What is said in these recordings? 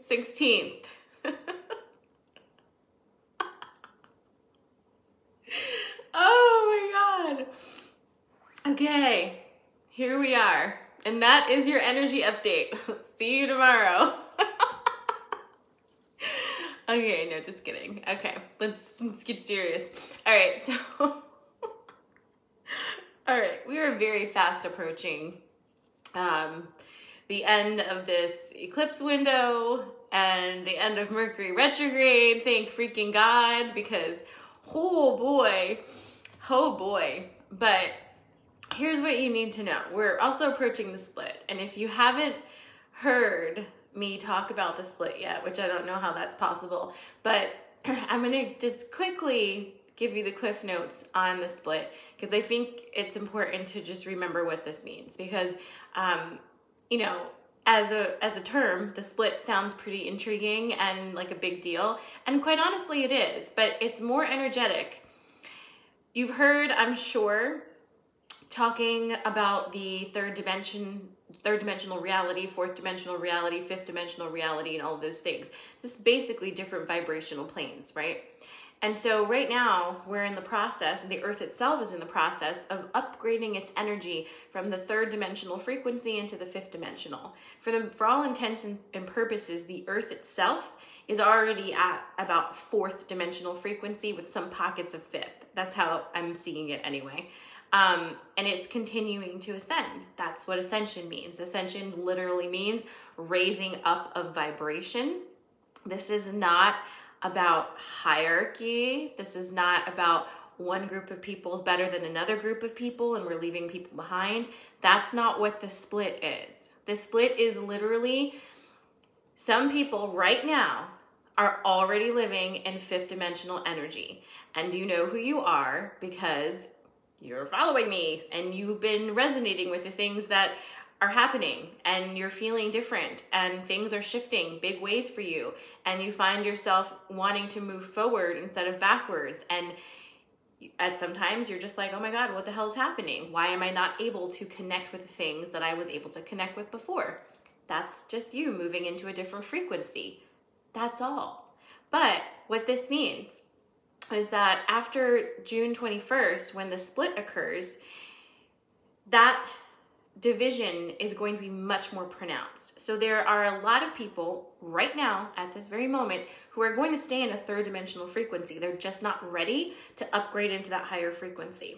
16th. Oh my God. Okay, here we are. And that is your energy update. See you tomorrow. Okay, no, just kidding. Okay, let's get serious. All right, so, all right, we are very fast approaching the end of this eclipse window and the end of Mercury retrograde. Thank freaking God, because oh boy. But here's what you need to know. We're also approaching the split. And if you haven't heard me talk about the split yet, which I don't know how that's possible, but I'm gonna just quickly give you the cliff notes on the split, because I think it's important to just remember what this means, because you know, as a term, the split sounds pretty intriguing and like a big deal, and quite honestly it is, but it's more energetic. You've heard, I'm sure, talking about the third dimensional reality, fourth dimensional reality, fifth dimensional reality, and all of those things. This is basically different vibrational planes, right? And so right now we're in the process, and the earth itself is in the process of upgrading its energy from the third dimensional frequency into the fifth dimensional. For all intents and purposes, the earth itself is already at about fourth dimensional frequency with some pockets of fifth. That's how I'm seeing it anyway. And it's continuing to ascend. That's what ascension means. Ascension literally means raising up of vibration. This is not about hierarchy. This is not about one group of people is better than another group of people and we're leaving people behind. That's not what the split is. The split is literally, some people right now are already living in fifth dimensional energy. And you know who you are because you're following me and you've been resonating with the things that are happening, and you're feeling different and things are shifting big ways for you, and you find yourself wanting to move forward instead of backwards. And at sometimes you're just like, oh my God, what the hell is happening? Why am I not able to connect with the things that I was able to connect with before? That's just you moving into a different frequency. That's all. But what this means is that after June 21st, when the split occurs, that division is going to be much more pronounced. So there are a lot of people right now at this very moment who are going to stay in a third dimensional frequency. They're just not ready to upgrade into that higher frequency.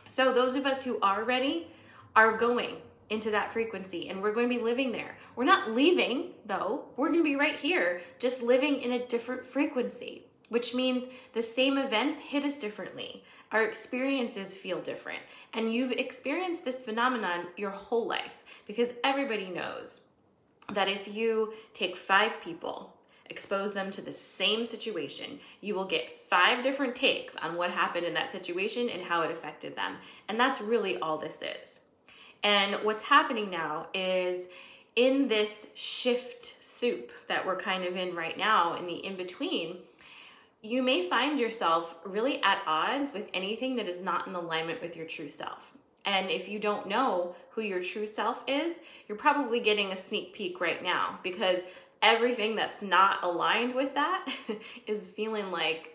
So those of us who are ready are going into that frequency, and we're going to be living there. We're not leaving though. We're going to be right here, just living in a different frequency, which means the same events hit us differently. Our experiences feel different. And you've experienced this phenomenon your whole life, because everybody knows that if you take 5 people, expose them to the same situation, you will get 5 different takes on what happened in that situation and how it affected them. And that's really all this is. And what's happening now is, in this shift soup that we're kind of in right now, in the in-between, you may find yourself really at odds with anything that is not in alignment with your true self. And if you don't know who your true self is, you're probably getting a sneak peek right now, because everything that's not aligned with that is feeling like,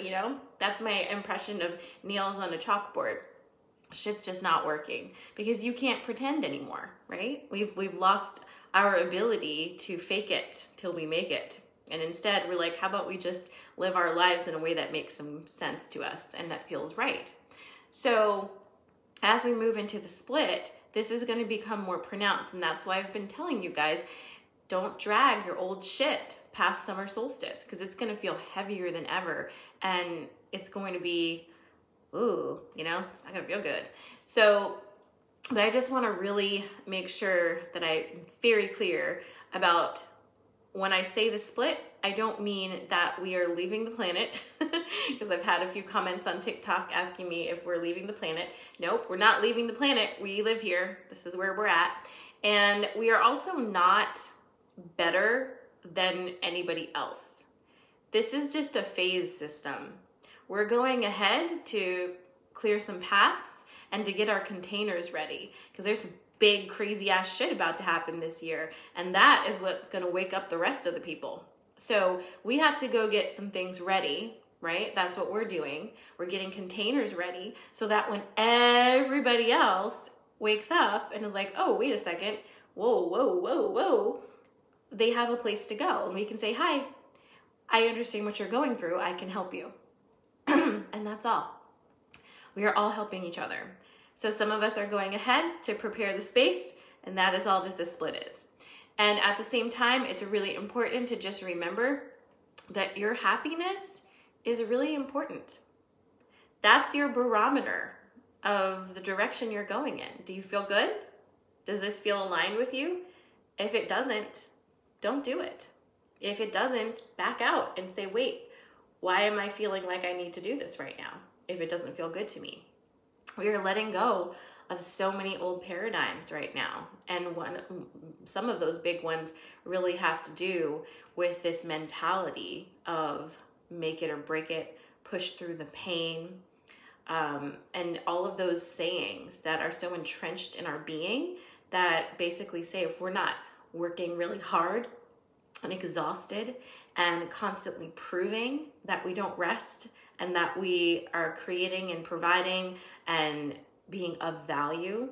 you know, that's my impression of nails on a chalkboard. Shit's just not working, because you can't pretend anymore, right? We've lost our ability to fake it till we make it. And instead we're like, how about we just live our lives in a way that makes some sense to us and that feels right? So as we move into the split, this is going to become more pronounced. And that's why I've been telling you guys, don't drag your old shit past summer solstice, because it's going to feel heavier than ever. And it's going to be, ooh, you know, it's not going to feel good. So, but I just want to really make sure that I'm very clear about, when I say the split, I don't mean that we are leaving the planet, because I've had a few comments on TikTok asking me if we're leaving the planet. Nope, we're not leaving the planet. We live here. This is where we're at. And we are also not better than anybody else. This is just a phase system. We're going ahead to clear some paths and to get our containers ready, because there's some big crazy ass shit about to happen this year. And that is what's going to wake up the rest of the people. So we have to go get some things ready, right? That's what we're doing. We're getting containers ready so that when everybody else wakes up and is like, oh, wait a second, whoa, they have a place to go. And we can say, hi, I understand what you're going through. I can help you. And that's all. We are all helping each other. So some of us are going ahead to prepare the space, and that is all that the split is. And at the same time, it's really important to just remember that your happiness is really important. That's your barometer of the direction you're going in. Do you feel good? Does this feel aligned with you? If it doesn't, don't do it. If it doesn't, back out and say, wait, why am I feeling like I need to do this right now if it doesn't feel good to me? We are letting go of so many old paradigms right now. And some of those big ones really have to do with this mentality of make it or break it, push through the pain, and all of those sayings that are so entrenched in our being that basically say if we're not working really hard and exhausted and constantly proving that we don't rest and that we are creating and providing and being of value,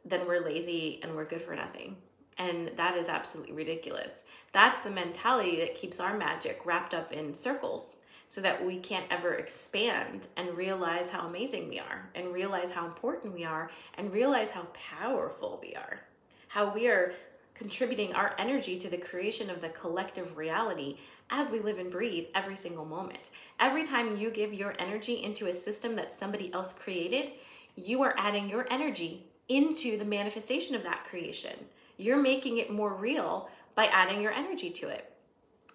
then we're lazy and we're good for nothing. And that is absolutely ridiculous. That's the mentality that keeps our magic wrapped up in circles so that we can't ever expand and realize how amazing we are and realize how important we are and realize how powerful we are, how we are contributing our energy to the creation of the collective reality as we live and breathe every single moment. Every time you give your energy into a system that somebody else created, you are adding your energy into the manifestation of that creation. You're making it more real by adding your energy to it.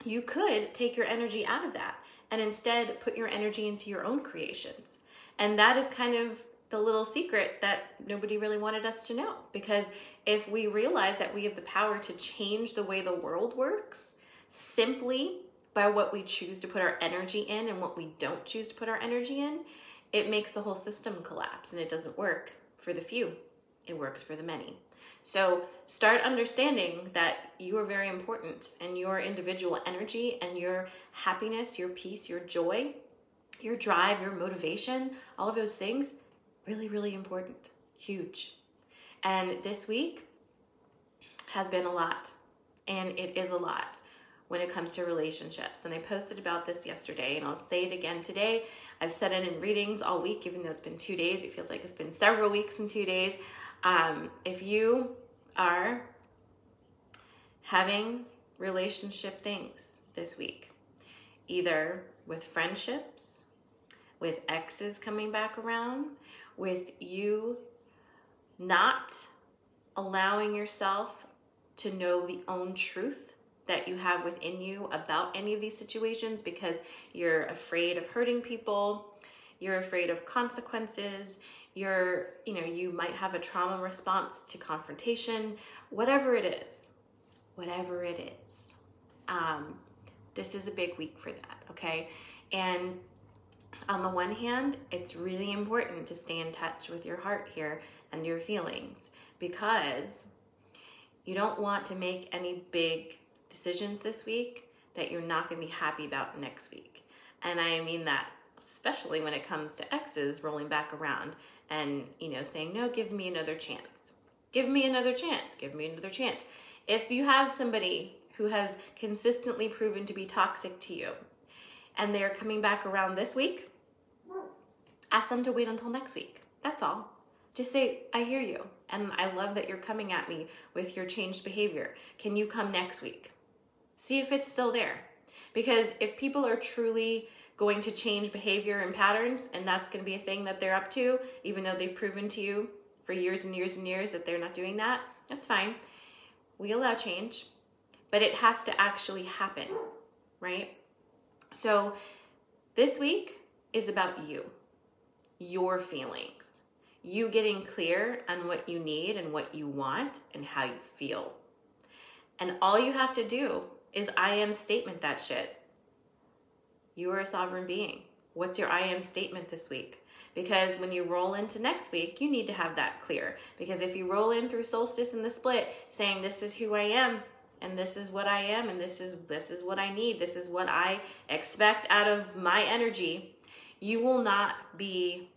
You could take your energy out of that and instead put your energy into your own creations. And that is kind of the little secret that nobody really wanted us to know. Because if we realize that we have the power to change the way the world works simply by what we choose to put our energy in and what we don't choose to put our energy in, it makes the whole system collapse, and it doesn't work for the few. It works for the many. So start understanding that you are very important, and your individual energy and your happiness, your peace, your joy, your drive, your motivation, all of those things, really, really important, huge. And this week has been a lot, and it is a lot when it comes to relationships. And I posted about this yesterday, and I'll say it again today. I've said it in readings all week, even though it's been 2 days. It feels like it's been several weeks and 2 days. If you are having relationship things this week, either with friendships, with exes coming back around, with you not allowing yourself to know the own truth that you have within you about any of these situations because you're afraid of hurting people, you're afraid of consequences, you might have a trauma response to confrontation, whatever it is, this is a big week for that, okay? And on the one hand, it's really important to stay in touch with your heart here and your feelings because you don't want to make any big decisions this week that you're not going to be happy about next week. And I mean that especially when it comes to exes rolling back around and, saying, no, give me another chance. Give me another chance. Give me another chance. If you have somebody who has consistently proven to be toxic to you and they're coming back around this week, ask them to wait until next week. That's all. Just say, I hear you. And I love that you're coming at me with your changed behavior. Can you come next week? See if it's still there. Because if people are truly going to change behavior and patterns, and that's going to be a thing that they're up to, even though they've proven to you for years and years and years that they're not doing that, that's fine. We allow change, but it has to actually happen, right? So this week is about you, your feelings, you getting clear on what you need and what you want and how you feel. And all you have to do is I am statement that shit. You are a sovereign being. What's your I am statement this week? Because when you roll into next week, you need to have that clear. Because if you roll in through solstice in the split saying, this is who I am, and this is what I am, and this is what I need, this is what I expect out of my energy, you will not be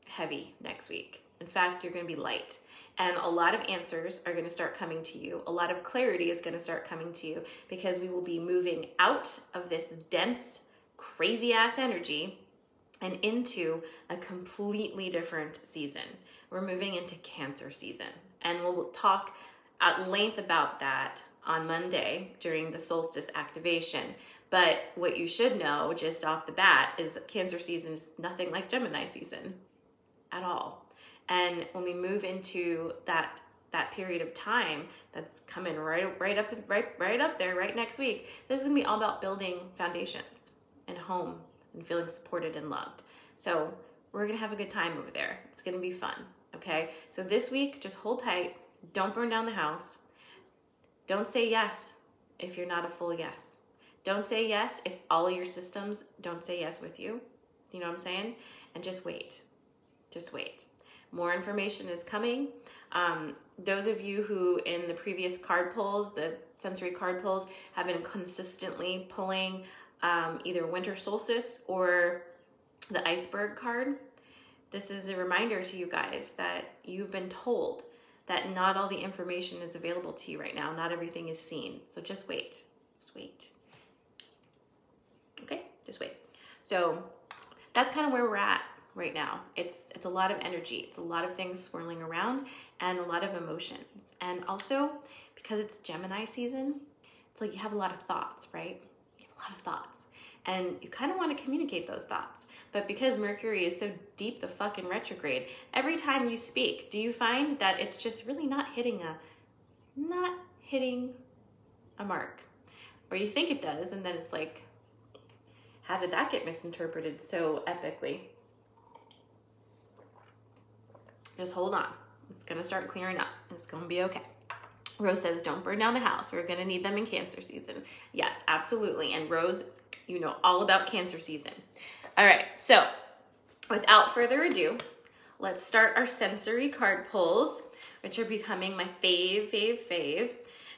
heavy next week. In fact, you're going to be light. And a lot of answers are going to start coming to you. A lot of clarity is going to start coming to you because we will be moving out of this dense, crazy ass energy and into a completely different season. We're moving into Cancer season. And we'll talk at length about that on Monday during the solstice activation. But what you should know just off the bat is Cancer season is nothing like Gemini season at all. And when we move into that period of time that's coming right up there, right next week, this is gonna be all about building foundations and home and feeling supported and loved. So we're gonna have a good time over there. It's gonna be fun, okay? So this week, just hold tight. Don't burn down the house. Don't say yes if you're not a full yes. Don't say yes if all of your systems don't say yes with you. You know what I'm saying? And just wait. Just wait. More information is coming. Those of you who in the previous card pulls, the sensory card pulls, have been consistently pulling either winter solstice or the iceberg card, this is a reminder to you guys that you've been told that not all the information is available to you right now. Not everything is seen. So just wait. Just wait. Okay? Just wait. So that's kind of where we're at right now. It's a lot of energy. It's a lot of things swirling around and a lot of emotions. And also, because it's Gemini season, it's like you have a lot of thoughts, right? You have a lot of thoughts. And you kind of want to communicate those thoughts. But because Mercury is so deep the fucking retrograde, every time you speak, do you find that it's just really not hitting a mark? Or you think it does, and then it's like, how did that get misinterpreted so epically? Just hold on. It's going to start clearing up. It's going to be okay. Rose says, don't burn down the house. We're going to need them in Cancer season. Yes, absolutely. And Rose, you know all about Cancer season. All right. So without further ado, let's start our sensory card pulls, which are becoming my fave.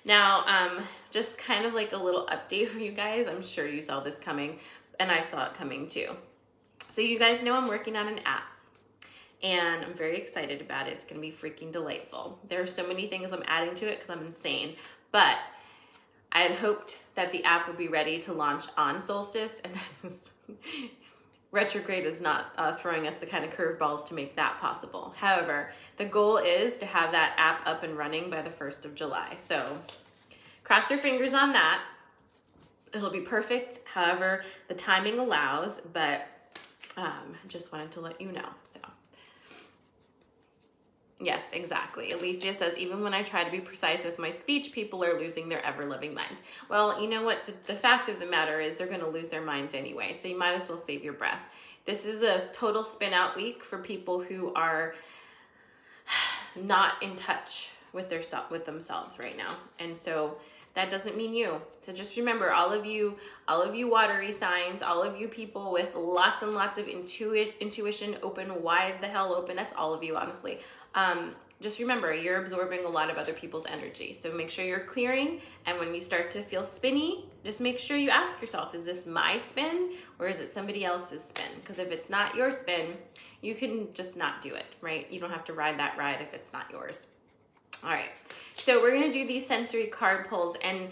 Now, just kind of like a little update for you guys. I'm sure you saw this coming, and I saw it coming too. So you guys know I'm working on an app. And I'm very excited about it. It's gonna be freaking delightful. There are so many things I'm adding to it because I'm insane. But I had hoped that the app would be ready to launch on solstice, and retrograde is not throwing us the kind of curveballs to make that possible. However, the goal is to have that app up and running by the 1st of July. So cross your fingers on that. It'll be perfect, however the timing allows, but just wanted to let you know. So. Yes, exactly. Alicia says, even when I try to be precise with my speech, people are losing their ever-loving minds. Well, you know what? The fact of the matter is they're going to lose their minds anyway, so you might as well save your breath. This is a total spin-out week for people who are not in touch with themselves right now. And so that doesn't mean you. So just remember, all of you watery signs, all of you people with lots and lots of intuition open, wide the hell open, that's all of you, honestly. Just remember, you're absorbing a lot of other people's energy. So make sure you're clearing. And when you start to feel spinny, just make sure you ask yourself, is this my spin or is it somebody else's spin? Because if it's not your spin, you can just not do it, right? You don't have to ride that ride if it's not yours. All right. So we're going to do these sensory card pulls, and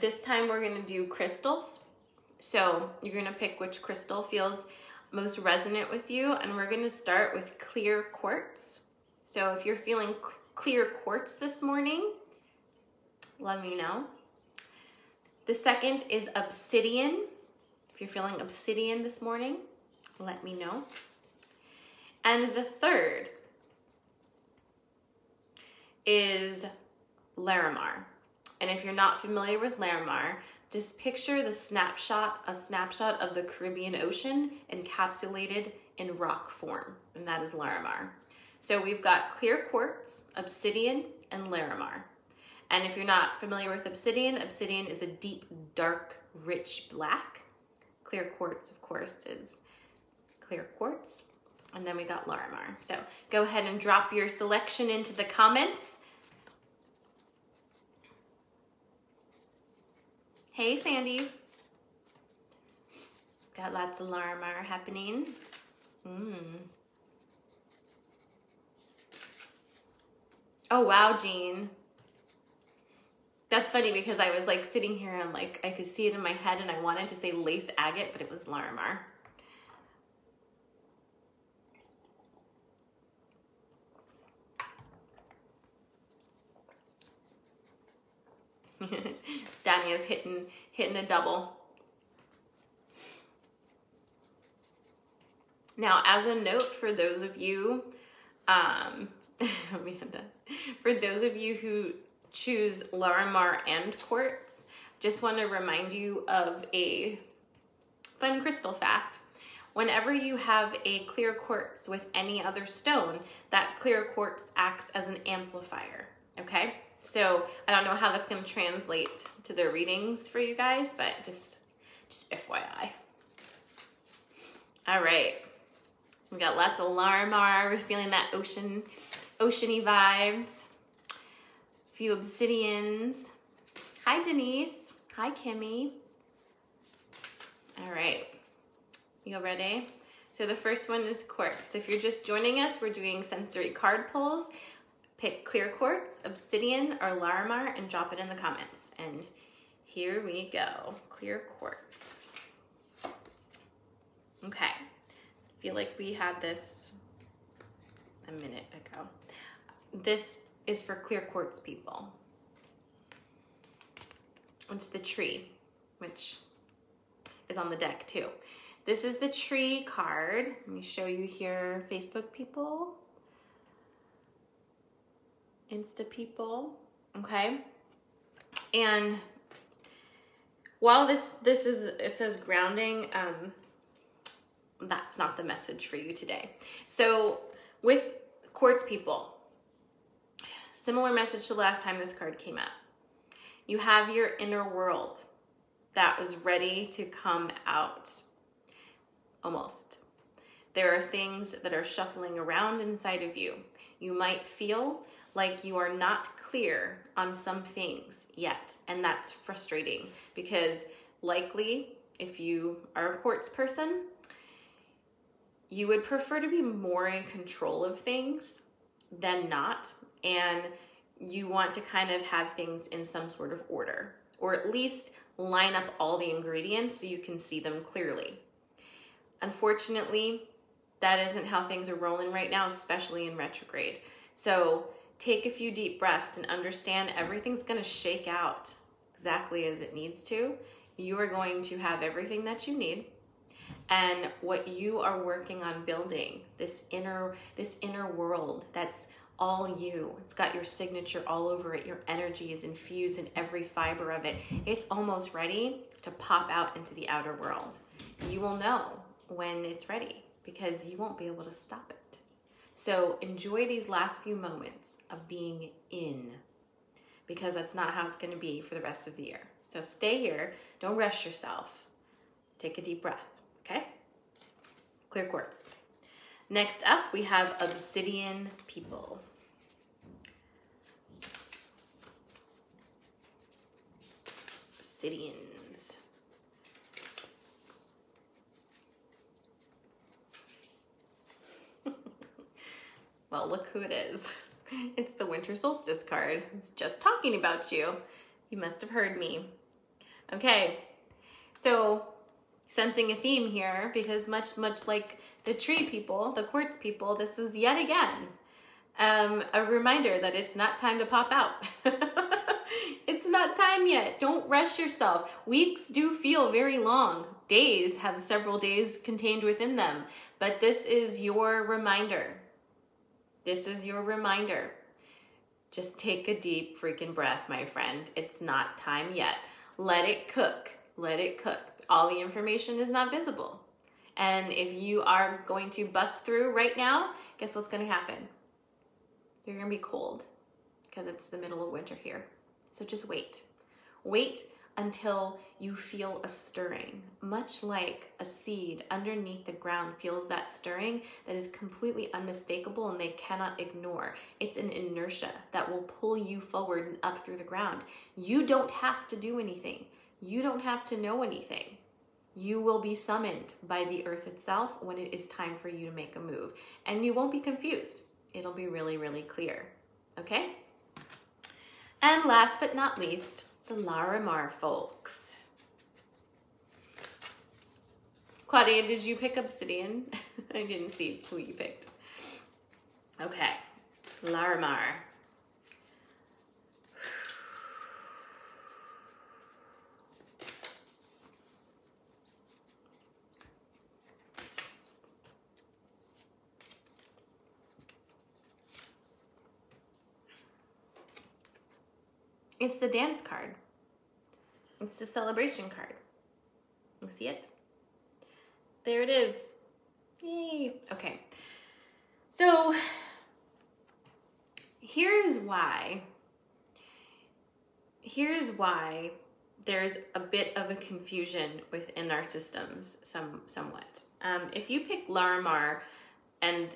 this time we're going to do crystals. So you're going to pick which crystal feels most resonant with you. And we're going to start with clear quartz. So if you're feeling clear quartz this morning, let me know. The second is obsidian. If you're feeling obsidian this morning, let me know. And the third is Larimar. And if you're not familiar with Larimar, just picture a snapshot of the Caribbean Ocean encapsulated in rock form, and that is Larimar. So we've got clear quartz, obsidian, and Larimar. And if you're not familiar with obsidian is a deep, dark, rich black. Clear quartz, of course, is clear quartz. And then we got Larimar. So go ahead and drop your selection into the comments. Hey, Sandy. Got lots of Larimar happening. Oh, wow, Jean. That's funny because I was like sitting here and like I could see it in my head and I wanted to say lace agate, but it was Larimar. Dania's hitting a double. Now, as a note for those of you, Amanda, for those of you who choose Larimar and quartz, just want to remind you of a fun crystal fact. Whenever you have a clear quartz with any other stone, that clear quartz acts as an amplifier, okay? So I don't know how that's going to translate to the readings for you guys, but just FYI. All right. We got lots of Larimar. We're feeling that oceany vibes. A few obsidians. Hi, Denise. Hi, Kimmy. All right. You ready? So the first one is quartz. If you're just joining us, we're doing sensory card pulls. Pick clear quartz, obsidian, or Larimar and drop it in the comments. And here we go. Clear quartz. Okay. I feel like we had this a minute ago. This is for clear quartz people. It's the tree, which is on the deck too. This is the tree card. Let me show you here, Facebook people, Insta people, okay? And while this is, it says grounding, that's not the message for you today. So with quartz people, similar message to the last time this card came up. You have your inner world that is ready to come out, almost. There are things that are shuffling around inside of you. You might feel like you are not clear on some things yet, and that's frustrating because likely if you are a quartz person, you would prefer to be more in control of things than not, and you want to kind of have things in some sort of order, or at least line up all the ingredients so you can see them clearly. Unfortunately, that isn't how things are rolling right now, especially in retrograde. So take a few deep breaths and understand everything's gonna shake out exactly as it needs to. You are going to have everything that you need. And what you are working on building, this inner world, that's all you. It's got your signature all over it. Your energy is infused in every fiber of it. It's almost ready to pop out into the outer world. You will know when it's ready because you won't be able to stop it. So enjoy these last few moments of being in, because that's not how it's going to be for the rest of the year. So stay here. Don't rush yourself. Take a deep breath. Okay? Clear quartz. Next up, we have obsidian people. Obsidians. Well, look who it is. It's the winter solstice card. I was just talking about you. You must have heard me. Okay, so sensing a theme here, because much like the tree people, the quartz people, this is yet again a reminder that it's not time to pop out. It's not time yet. Don't rush yourself. Weeks do feel very long. Days have several days contained within them, but this is your reminder. This is your reminder. Just take a deep freaking breath, my friend. It's not time yet. Let it cook. Let it cook. All the information is not visible. And if you are going to bust through right now, guess what's going to happen? You're going to be cold because it's the middle of winter here. So just wait. Wait until you feel a stirring, much like a seed underneath the ground feels that stirring that is completely unmistakable and they cannot ignore. It's an inertia that will pull you forward and up through the ground. You don't have to do anything. You don't have to know anything. You will be summoned by the earth itself when it is time for you to make a move. And you won't be confused. It'll be really, really clear. Okay? And last but not least, the Larimar folks. Claudia, did you pick Obsidian? I didn't see who you picked. Okay, Larimar. It's the dance card. It's the celebration card. You see it? There it is. Yay. Okay. So here's why there's a bit of a confusion within our systems somewhat. If you pick Larimar and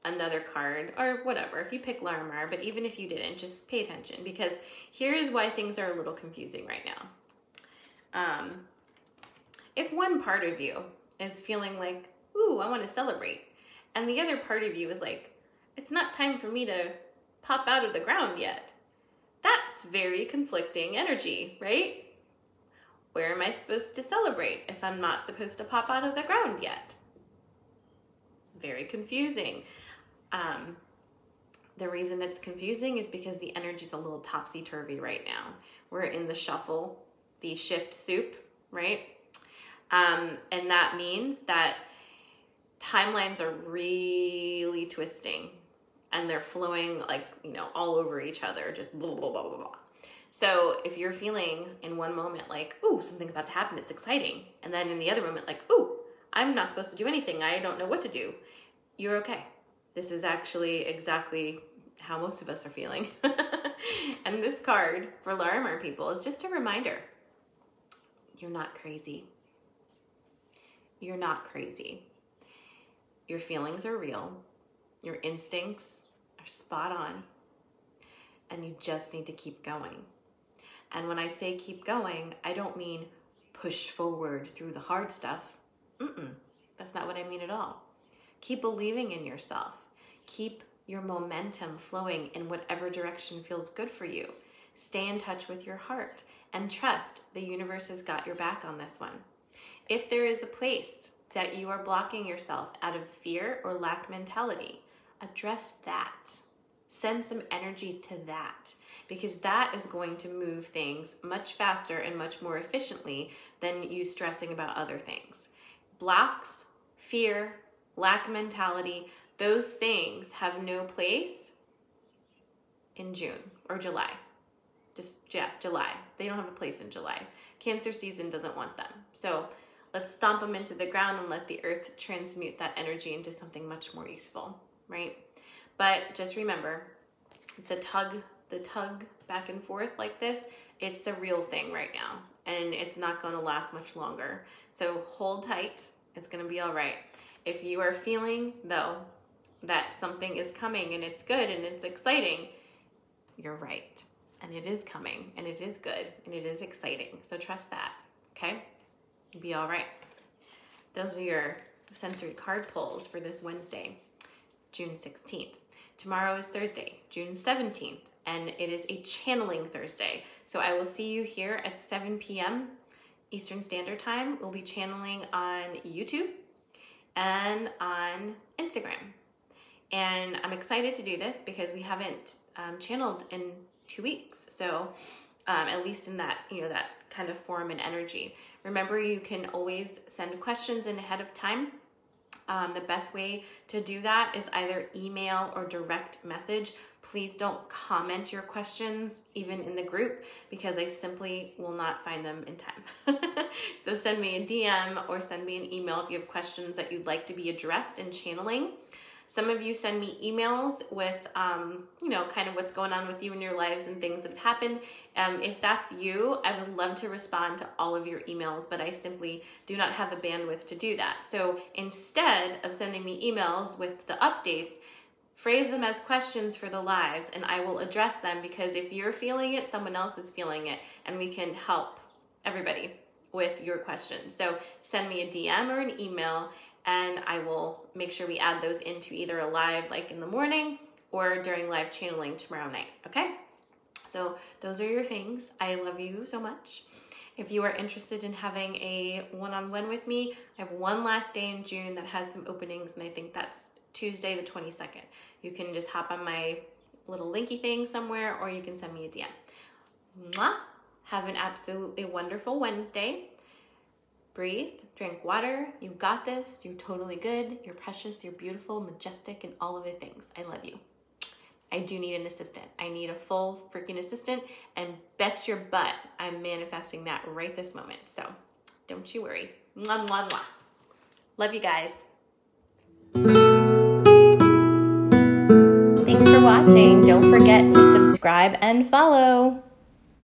another card or whatever, if you pick Larimar, but even if you didn't, just pay attention, because here's why things are a little confusing right now. If one part of you is feeling like, ooh, I want to celebrate, and the other part of you is like, it's not time for me to pop out of the ground yet, that's very conflicting energy, right? Where am I supposed to celebrate if I'm not supposed to pop out of the ground yet? Very confusing. The reason it's confusing is because the energy's a little topsy-turvy right now. We're in the shuffle, the shift soup, right? And that means that timelines are really twisting and they're flowing like, all over each other, just blah, blah, blah, blah, blah. So if you're feeling in one moment like, ooh, something's about to happen, it's exciting. And then in the other moment, like, ooh, I'm not supposed to do anything, I don't know what to do. You're okay. This is actually exactly how most of us are feeling. And this card for Larimar people is just a reminder. You're not crazy. You're not crazy. Your feelings are real. Your instincts are spot on. And you just need to keep going. And when I say keep going, I don't mean push forward through the hard stuff. That's not what I mean at all. Keep believing in yourself. Keep your momentum flowing in whatever direction feels good for you. Stay in touch with your heart and trust the universe has got your back on this one. If there is a place that you are blocking yourself out of fear or lack mentality, address that. Send some energy to that, because that is going to move things much faster and much more efficiently than you stressing about other things. Blocks, fear, lack mentality, those things have no place in June or July. July. They don't have a place in July. Cancer season doesn't want them. So let's stomp them into the ground and let the earth transmute that energy into something much more useful, right? But just remember, the tug back and forth like this, it's a real thing right now, and it's not going to last much longer. So hold tight. It's going to be all right. If you are feeling, though, that something is coming and it's good and it's exciting, you're right. And it is coming and it is good and it is exciting. So trust that, okay? You'll be all right. Those are your sensory card pulls for this Wednesday, June 16th. Tomorrow is Thursday, June 17th, and it is a channeling Thursday. So I will see you here at 7 p.m. Eastern Standard Time. We'll be channeling on YouTube and on Instagram. And I'm excited to do this because we haven't channeled in 2 weeks. So at least in that, that kind of form and energy. Remember, you can always send questions in ahead of time. The best way to do that is either email or direct message. Please don't comment your questions even in the group, because I simply will not find them in time. So send me a DM or send me an email if you have questions that you'd like to be addressed in channeling. Some of you send me emails with, you know, kind of what's going on with you in your lives and things that have happened. If that's you, I would love to respond to all of your emails, but I simply do not have the bandwidth to do that. So instead of sending me emails with the updates, phrase them as questions for the lives, and I will address them, because if you're feeling it, someone else is feeling it, and we can help everybody with your questions. So send me a DM or an email, and I will make sure we add those into either a live like in the morning or during live channeling tomorrow night, okay? So those are your things. I love you so much. If you are interested in having a one-on-one with me, I have one last day in June that has some openings, and I think that's Tuesday the 22nd. You can just hop on my little linky thing somewhere, or you can send me a DM. Mwah! Have an absolutely wonderful Wednesday. Breathe, drink water. You got this. You're totally good. You're precious. You're beautiful, majestic, and all of the things. I love you. I do need an assistant. I need a full freaking assistant, and bet your butt I'm manifesting that right this moment. So don't you worry. Mwah, mwah, mwah. Love you guys. Thanks for watching. Don't forget to subscribe and follow.